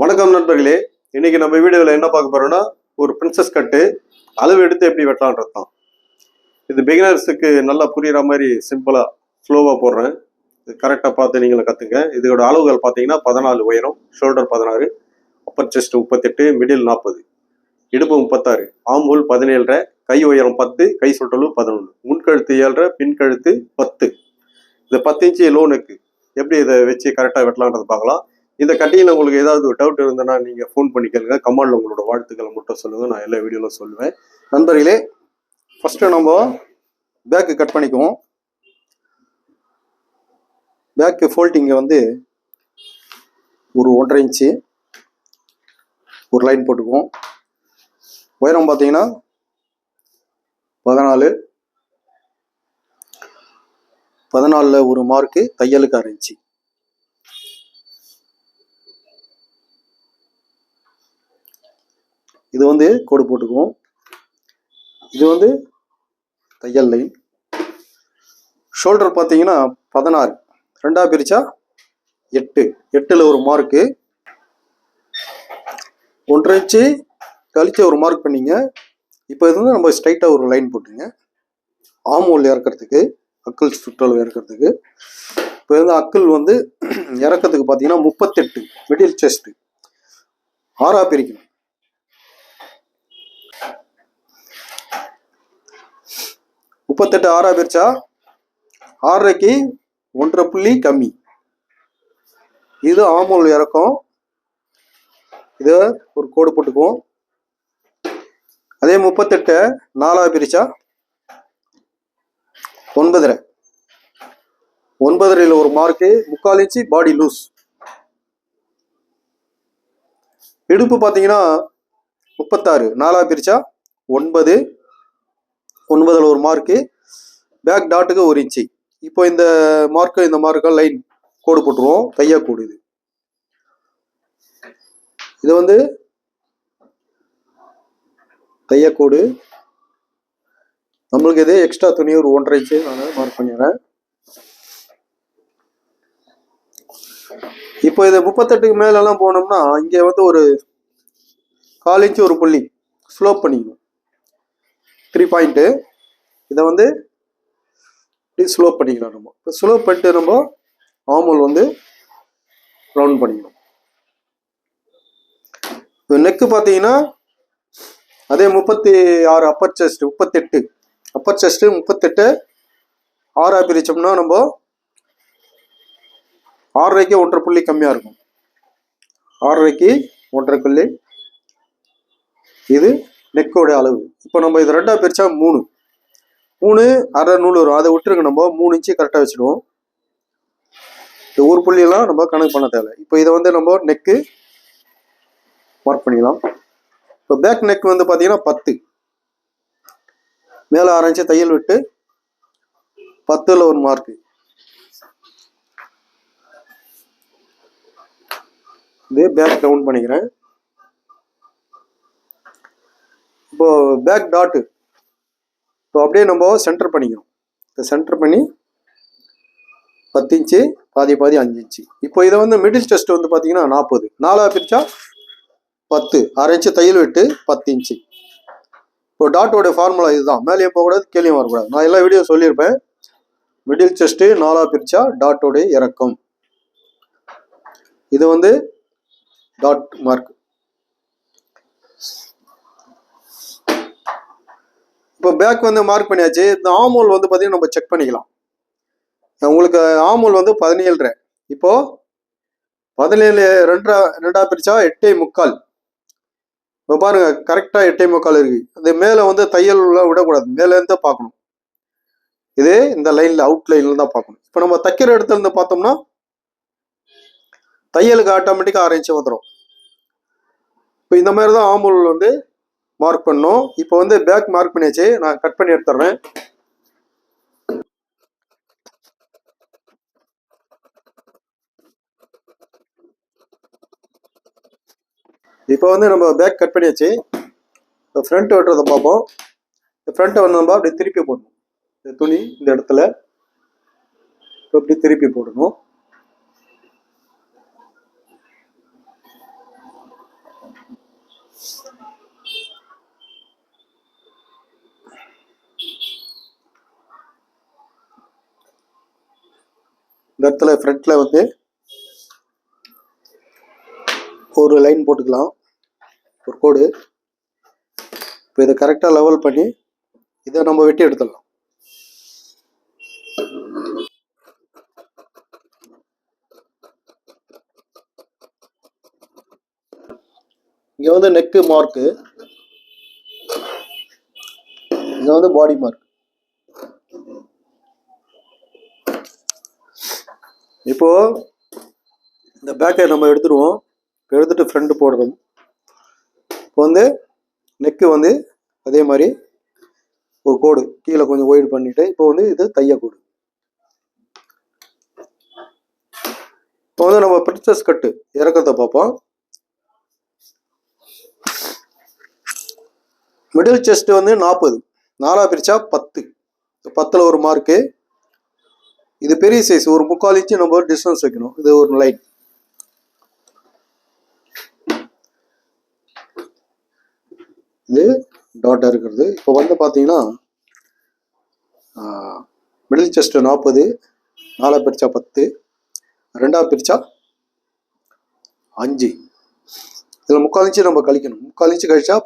வணக்கம் நண்பர்களே. இன்னைக்கு நம்ம வீடியோவில் என்ன பார்க்க போறோம்னா, ஒரு பிரின்சஸ் கட்டு அளவு எடுத்து எப்படி வெட்டலான்றது தான். இது பிகினர்ஸுக்கு நல்லா புரியுற மாதிரி சிம்பிளா ஸ்லோவா போடுறேன். இது கரெக்டாக பார்த்து நீங்களும் கற்றுங்க. இதோட அளவுகள் பார்த்தீங்கன்னா 14 உயரம், ஷோல்டர் 16, அப்பர் செஸ்ட் 38, மிடில் 40, இடுப்பு 36, ஆம்பூல் 17, கை உயரம் 10, கை சுற்றளவு 11, முன்கழுத்து 7, பின்கழுத்து 10. இந்த 10 இன்ச்சு லோ நெக்கு எப்படி இதை வச்சு கரெக்டாக வெட்டலான்றது பார்க்கலாம். இந்த கட்டிங்கில் உங்களுக்கு ஏதாவது டவுட் இருந்ததுன்னா நீங்கள் ஃபோன் பண்ணி கேளுங்க. கமெண்டில் உங்களோட வாழ்த்துக்களை மட்டும் சொல்லுங்கள், நான் எல்லா வீடியோவில் சொல்லுவேன். நண்பர்களே, ஃபஸ்ட்டு நம்ம பேக்கு கட் பண்ணிக்குவோம். பேக்கு ஃபோல்டிங்கை வந்து ஒரு 1.5 இன்ச்சு ஒரு லைன் போட்டுக்குவோம். உயரம் பார்த்தீங்கன்னா 14 ஒரு மார்க்கு, தையலுக்கு 1/2 இன்ச்சு. இது வந்து கோடு போட்டுக்குவோம். இது வந்து தையல் லைன். ஷோல்டர் பார்த்தீங்கன்னா 16, ரெண்டாக பிரிச்சா 8, 8ல் ஒரு மார்க்கு, 1.5 இன்ச்சு கழிச்சு ஒரு மார்க் பண்ணிங்க. இப்போ இது வந்து நம்ம ஸ்ட்ரைட்டாக ஒரு லைன் போட்டுங்க. ஆமூல் இறக்கிறதுக்கு, அக்கிள் சுற்றளவு இறக்கிறதுக்கு. இப்போ வந்து அக்கிள் வந்து இறக்கிறதுக்கு பார்த்தீங்கன்னா 38, மிடில் செஸ்ட் 6ஆக பிரிக்கணும். 38 6ஆக பிரிச்சா 6.5க்கு 1.5 புள்ளி கம்மி. இது ஆமூல் இறக்கம். இதை ஒரு கோடு போட்டுக்குவோம். அதே 38 4ஆக பிரிச்சா 9.5, 9.5ல் ஒரு மார்க்கு, 3/4 இன்ச்சு பாடி லூஸ். இடுப்பு பார்த்தீங்கன்னா 36, 4ஆக பிரிச்சா 9, 9ல் ஒரு மார்க்கு, பேக் டாட்டுக்கு 1 இன்ச்சு. இப்போ இந்த மார்க்கை லைன் கோடு போட்டுருவோம். தையா கோடு இது. இது வந்து தையக்கோடு. நம்மளுக்கு இது எக்ஸ்ட்ரா துணி ஒரு 1.5 இன்ச்சு நான் மார்க் பண்ணிடுறேன். இப்போ இது 38க்கு மேலெல்லாம் போனோம்னா இங்கே வந்து ஒரு 1/4 இன்ச்சு ஒரு புள்ளி ஸ்லோப் பண்ணிக்கணும். 3 பாயிண்ட்டு. இதை வந்து ஸ்லோப் பண்ணிக்கலாம். நம்ம இப்போ ஸ்லோப் பண்ணிட்டு நம்ம ஆமூல் வந்து ரவுண்ட் பண்ணிக்கணும். இப்போ நெக்கு பார்த்தீங்கன்னா அதே 36 அப்பர் செஸ்ட் 38, அப்பர் செஸ்ட் 38 6ஆக பிரிச்சோம்னா நம்ம 6.5க்கு 1.5 புள்ளி கம்மியாக இருக்கும். 6.5க்கு 1.5 புள்ளி. இது நெக்கோட அளவு. இப்போ நம்ம இது 2ஆக பிரிச்சா 3 1/2 நூல் வரும். அதை விட்டுருங்க. நம்ம 3 இன்ச்சு கரெக்டாக வச்சுடுவோம். இந்த ஒரு புள்ளியெல்லாம் நம்ம கணக்கு பண்ண தேவை. இப்போ இதை வந்து நம்ம நெக்கு மார்க் பண்ணிக்கலாம். இப்போ பேக் நெக் வந்து பார்த்தீங்கன்னா 10, மேலே 6 இன்ச்சு தையல் விட்டு 10ல் ஒரு மார்க்கு. இது பேக் டவுன் பண்ணிக்கிறேன். இப்போ பேக் டாட்டு இப்போ அப்படியே நம்ம சென்டர் பண்ணிக்கணும். இதை சென்டர் பண்ணி 10 இன்ச்சு பாதி 5 இன்ச்சு. இப்போ இதை வந்து மிடில் செஸ்ட் வந்து பார்த்தீங்கன்னா 40, 4ஆக பிரிச்சா 10, 6 இன்ச்சு தையல் விட்டு 10 இன்ச்சு. இப்போ டாட்டோட ஃபார்முலா இதுதான். மேலேயும் போகக்கூடாது, கீழேயும் வரக்கூடாது. நான் எல்லா வீடியோ சொல்லியிருப்பேன். மிடில் செஸ்ட்டு 4ஆக பிரிச்சா டாட்டோட இறக்கம். இது வந்து டாட் மார்க். இப்போ பேக் வந்து மார்க் பண்ணியாச்சு. இந்த ஆமூல் வந்து பார்த்தீங்கன்னா நம்ம செக் பண்ணிக்கலாம். உங்களுக்கு ஆமூல் வந்து 17.5. இப்போ 17 2ஆக பிரிச்சா 8.75. இப்போ பாருங்க, கரெக்டாக 8.75 இருக்கு. அது மேலே வந்து தையல் விடக்கூடாது, மேலேருந்து பார்க்கணும். இது இந்த லைனில் அவுட் லைனில் தான் பார்க்கணும். இப்போ நம்ம தைக்கிற இடத்துல இருந்து பார்த்தோம்னா தையலுக்கு ஆட்டோமேட்டிக்காக 6 இன்ச்சு வந்துடும். இப்போ இந்த மாதிரி தான் ஆமூல் வந்து மார்க் பண்ணணும். இப்போ வந்து பேக் மார்க் பண்ணியாச்சு. நான் கட் பண்ணி எடுத்துடுறேன். இப்போ வந்து நம்ம பேக் கட் பண்ணியாச்சு. இப்போ ஃப்ரண்ட் வெட்டுறதை பார்ப்போம். இந்த ஃப்ரண்ட்டை வந்து நம்ம அப்படியே திருப்பி போடணும். இந்த துணி இந்த இடத்துல இப்படி திருப்பி போடணும். இந்த இடத்துல ஃப்ரண்ட்ல வந்து ஒரு லைன் போட்டுக்கலாம், ஒரு கோடு. இப்போ இதை கரெக்டாக லெவல் பண்ணி இதை நம்ம வெட்டி எடுத்துடலாம். இங்கே வந்து நெக்கு மார்க்கு, இங்கே வந்து பாடி மார்க். இப்போ இந்த பேக்கை நம்ம எடுத்துருவோம். எடுத்துட்டு ஃப்ரண்ட் போடுறோம். இப்போ வந்து நெக்கு வந்து அதே மாதிரி ஒரு கோடு கீழே கொஞ்சம் ஒயிட் பண்ணிட்டு, இப்போ வந்து இது தைய கோடு. இப்போ வந்து நம்ம பிரின்சஸ் கட்டு இறக்கத்தை பார்ப்போம். மிடில் செஸ்ட் வந்து 40, 4 பிரிச்சா 10, 10ல் ஒரு மார்க்கு. இது பெரிய சைஸ், ஒரு 3/4 இன்ச்சு நம்ம டிஸ்டன்ஸ் வைக்கணும். இது ஒரு லைன். இது டாட்டா இருக்கிறது. இப்போ வந்து பார்த்தீங்கன்னா மிடில் செஸ்ட் 40, 4 பிரிச்சா 10, 2 பிரிச்சா 5. இதில் 3/4 இன்ச்சு நம்ம கழிக்கணும். 3/4 இன்ச்சு கழிச்சா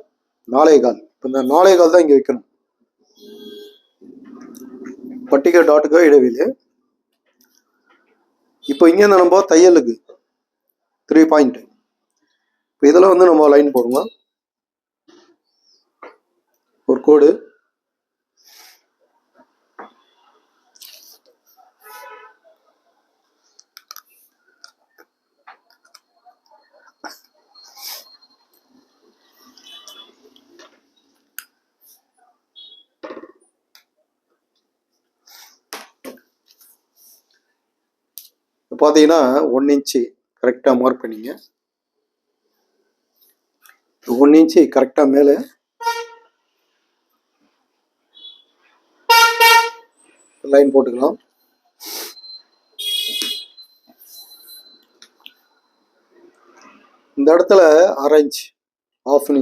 4.25. இப்போ இந்த 4.25 தான் இங்கே வைக்கணும். பட்டிக்க டாட்டுக்கோ இடைவெளி. இப்போ இங்கேருந்து நம்ம தையலுக்கு 3 பாயிண்ட். இப்போ இதில் வந்து நம்ம லைன் போடுவோம், ஒரு கோடு. பார்த்தீங்கன்னா 1 இன்ச்சு கரெக்டாக மார்க் பண்ணிங்க. 1 இன்ச்சு கரெக்டாக மேலே லைன் போட்டுக்கலாம். இந்த இடத்துல 1/2 இன்ச், 1/2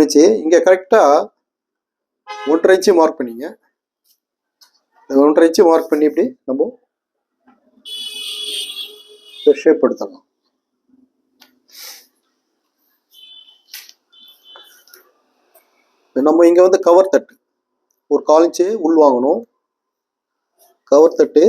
இன்ச். இங்கே கரெக்டாக 1.5 இன்ச்சு மார்க் பண்ணிங்க. 1.5 இன்ச்சு மார்க் பண்ணி இப்படி நம்ம ஷேப் எடுத்துடலாம். நம்ம இங்கே வந்து கவர் தட்டு ஒரு 1/4 இன்ச்சு உள் வாங்கணும். கவர் தட்டு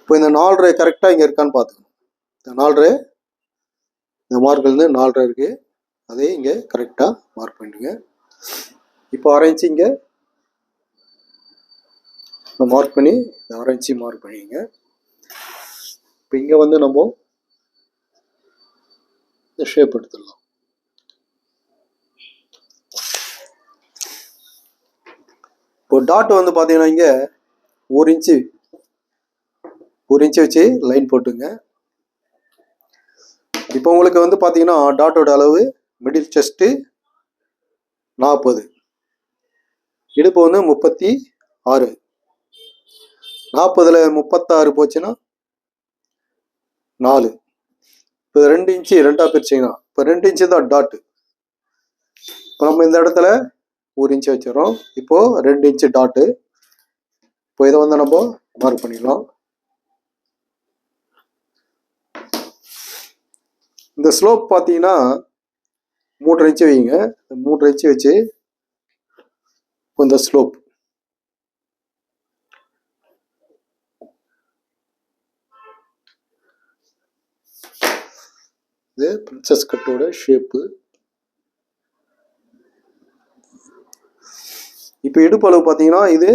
இப்போ இந்த 4.5 கரெக்டாக இங்கே இருக்கான்னு பார்த்துக்கணும். இந்த 4.5 இந்த மார்க்லேருந்து 4.5 இருக்கு, அதே இங்கே கரெக்டாக மார்க் பண்ணிடுங்க. இப்போ 1/2 இன்ச்சு இங்கே மார்க் பண்ணி இந்த 1/2 இன்ச்சு மார்க் பண்ணிங்க. இப்போ இங்கே வந்து நம்ம இந்த ஷேப் எடுத்துடலாம். இப்போ டாட் வந்து பார்த்தீங்கன்னா இங்கே 1 இன்ச்சு வச்சு லைன் போட்டுங்க. இப்போ உங்களுக்கு வந்து பார்த்தீங்கன்னா டாட்டோட அளவு மிடில் செஸ்ட்டு 40, இடுப்பு வந்து 36. 40ல் 36 போச்சுன்னா 4. இப்போ 2 இன்ச்சு 2ஆ பிரிச்சிங்கன்னா இப்போ 2 இன்ச்சு தான் டாட்டு. இப்போ நம்ம இந்த இடத்துல 1 இன்ச்சு வச்சிடறோம். இப்போ 2 இன்ச்சு டாட்டு. இப்போ இதை வந்து நம்ம மார்க் பண்ணிடலாம். இந்த ஸ்லோப் பார்த்தீங்கன்னா 3.5 இன்ச்சு வைங்க. 3.5 இன்ச்சு வச்சு இந்த ஸ்லோப் இது பிரின்சஸ் கட்டோட ஷேப்பு. இப்போ இடுப்பு அளவு பார்த்தீங்கன்னா இது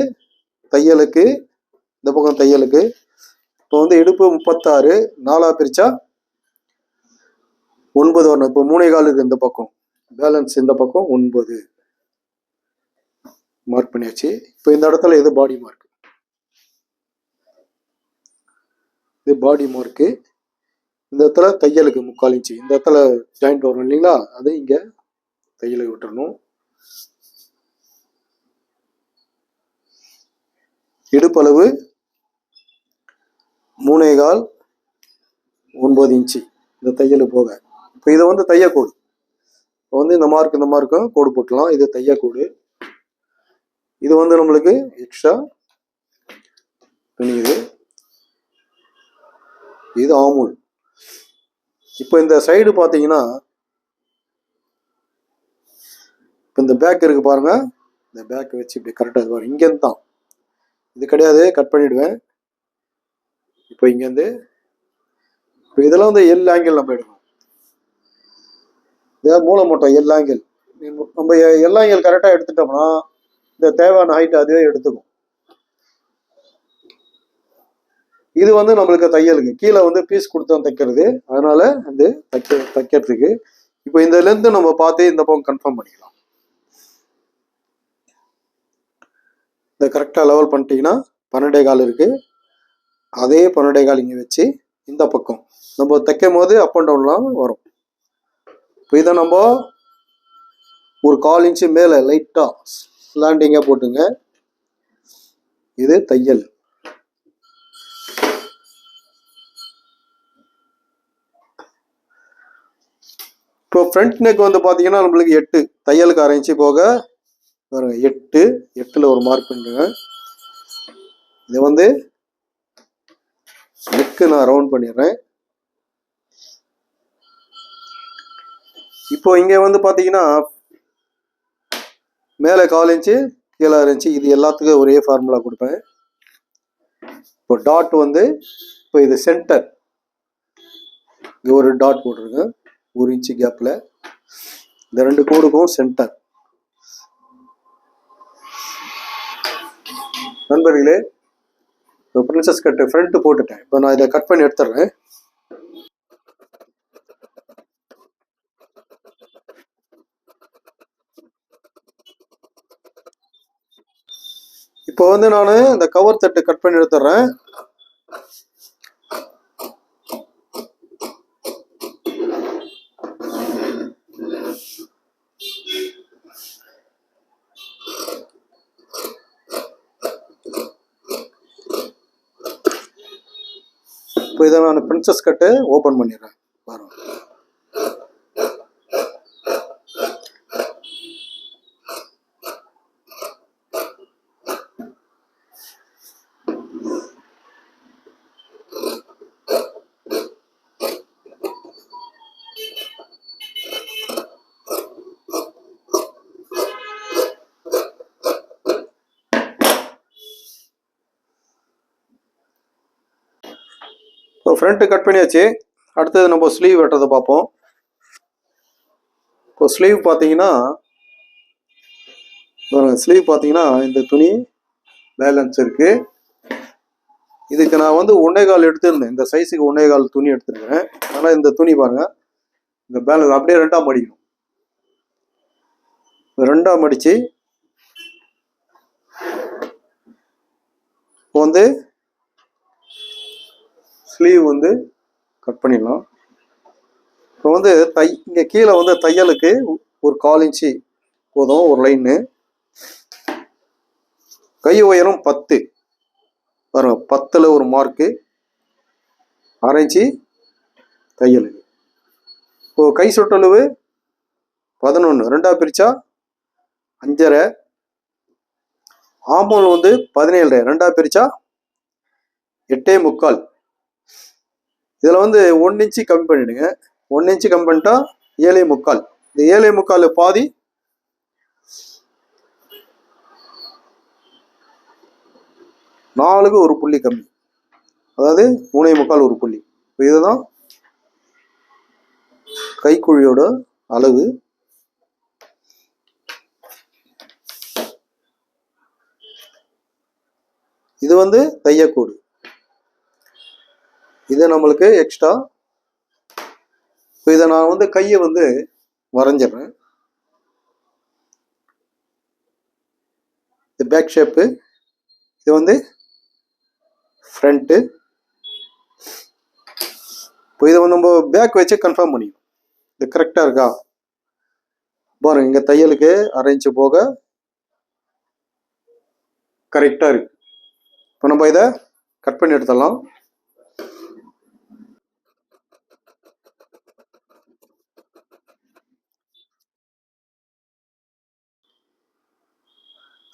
தையலுக்கு, இந்த பக்கம் தையலுக்கு. இப்போ வந்து இடுப்பு 36, 4ஆ பிரிச்சா 9 வரணும். இப்போ 3.25 இருக்கு இந்த பக்கம், பேலன்ஸ் இந்த பக்கம் 9 மார்க் பண்ணியாச்சு. இப்போ இந்த இடத்துல இது பாடி மார்க், இது பாடி மார்க்கு. இந்த இடத்துல தையலுக்கு 3/4 இன்ச்சு, இந்த இடத்துல ஜாயிண்ட் வரும் இல்லைங்களா, அது இங்கே தையலுக்கு விட்டுறணும். இடுப்பளவு 3.25 9 இன்ச்சு இந்த தையல் போக. இப்போ இதை வந்து தையக்கூடு இப்போ வந்து இந்த மார்க்கும் கோடு போட்டுலாம். இது தையக்கூடு. இது வந்து நம்மளுக்கு எக்ஸ்ட்ரா துணி. இது ஆமூல். இப்போ இந்த சைடு பார்த்தீங்கன்னா இப்போ இந்த பேக் இருக்கு பாருங்க. இந்த பேக் வச்சு இப்படி கரெக்டாக பாருங்க. இங்கேருந்து தான் இது கிடையாது, கட் பண்ணிடுவேன். இப்போ இங்கேருந்து இப்போ இதெல்லாம் வந்து எல் ஆங்கிள் நம்ம எடுக்கணும். இதை மூளை மூட்டை எல் ஆங்கிள். நம்ம எல் ஆங்கிள் கரெக்டாக எடுத்துட்டோம்னா இந்த தேவையான ஹைட் அதுவே எடுத்துக்கும். இது வந்து நம்மளுக்கு தையலுக்கு கீழே வந்து பீஸ் கொடுத்தோம் தைக்கிறது, அதனால வந்து தைக்கிறதுக்கு. இப்போ இந்த லென்த் நம்ம பார்த்து இந்த பக்கம் கன்ஃபார்ம் பண்ணிக்கலாம். இந்த கரெக்டாக லெவல் பண்ணிட்டீங்கன்னா 12.25 இருக்கு. அதே 12.25 இங்கே வச்சு இந்த பக்கம் நம்ம தைக்கும் போது அப் அண்ட் டவுன்லாம் வரும். இப்போ இதை நம்ம ஒரு 1/4 இன்ச்சு மேலே லைட்டாக ஸ்லாண்டிங்காக போட்டுங்க. இது தையல். இப்போ ஃப்ரண்ட் நெக் வந்து பார்த்தீங்கன்னா நம்மளுக்கு 8 தையலுக்கு 1/2 இன்ச்சு போக 8ல் ஒரு மார்க் பண்ணுங்க. இதை வந்து நெக்கு நான் ரவுண்ட் பண்ணிடுறேன். இப்போ இங்கே வந்து பார்த்தீங்கன்னா மேலே 1/4 இன்ச்சு கீழே 1/2 இன்ச்சு. இது எல்லாத்துக்கும் ஒரே ஃபார்முலா கொடுப்பேன். இப்போ டாட் வந்து இப்போ இது சென்டர், இங்கே ஒரு டாட் போட்டிருங்க 1 இன்ச்சு கேப்பில். இந்த 2 கோடுக்கும் சென்டர். நண்பர்களே, இப்போ பிரின்சஸ் கட்டு ஃப்ரண்ட் போட்டுட்டேன். இப்போ நான் இதை கட் பண்ணி எடுத்துடுறேன். இப்போ வந்து நான் இந்த கவர் தட்டு கட் பண்ணி எடுத்துடுறேன். இப்போ இதை நான் பிரின்சஸ் கட்டு ஓப்பன் பண்ணிடுறேன் பாருங்க. இப்போ ஃப்ரண்ட்டு கட் பண்ணியாச்சு. அடுத்தது நம்ம ஸ்லீவ் வெட்டுறதை பார்ப்போம். இப்போ ஸ்லீவ் பார்த்தீங்கன்னா இந்த துணி பேலன்ஸ் இருக்கு. இதுக்கு நான் வந்து 1.25 எடுத்துருந்தேன். இந்த சைஸுக்கு 1.25 துணி எடுத்துருக்கேன். ஆனால் இந்த துணி பாருங்க, இந்த பேலன்ஸ் அப்படியே 2ஆக மடிக்கணும். 2ஆக மடிச்சு இப்போ வந்து ஸ்லீவ் வந்து கட் பண்ணிடலாம். இப்போ வந்து இங்கே கீழே வந்து தையலுக்கு ஒரு 1/4 இன்ச்சு போதும் ஒரு லைன்னு. கை உயரம் 10 வரும். 10ல் ஒரு மார்க்கு 1/2 இன்ச்சு தையலுக்கு. இப்போ கை சுற்றளவு 11, 2ஆக பிரித்தா 5.5. ஆமோல் வந்து 17, 2ஆக பிரித்தா 8.25. இதில் வந்து 1 இன்ச்சு கம்மி பண்ணிவிடுங்க. 1 இன்ச்சு கம்மி பண்ணிட்டா 7.25. இந்த 7.25 பாதி 4க்கு ஒரு புள்ளி கம்மி, அதாவது 3.25 ஒரு புள்ளி. இப்போ இதுதான் கைக்குழியோட அளவு. இது வந்து தையக்கூடு. இது நம்மளுக்கு எக்ஸ்ட்ரா. இப்போ இதை நான் வந்து கையை வந்து வரைஞ்சிடுறேன். இது பேக் ஷேப்பு, இது வந்து ஃப்ரண்ட்டு. இப்போ இதை வந்து நம்ம பேக் வச்சு கன்ஃபார்ம் பண்ணிக்கணும் இது கரெக்டாக இருக்கா பாருங்க. இங்கே தையலுக்கு 1/2 இன்ச்சு போக கரெக்டாக இருக்கு. இப்போ நம்ம இதை கட் பண்ணி எடுத்துடலாம்.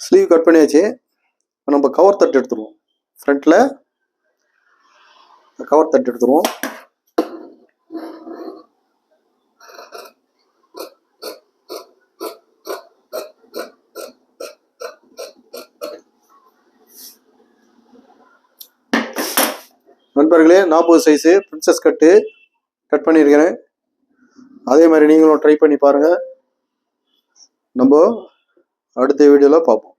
ஸ்லீவ் கட் பண்ணியாச்சு. இப்போ நம்ம கவர் தட்டு எடுத்துருவோம். ஃப்ரண்ட்டில் கவர் தட்டு எடுத்துருவோம். நண்பர்களே, 40 சைஸு பிரின்சஸ் கட் பண்ணியிருக்கிறேன். அதே மாதிரி நீங்களும் ட்ரை பண்ணி பாருங்கள். நம்ம அடுத்த வீடியோவில் பார்ப்போம்.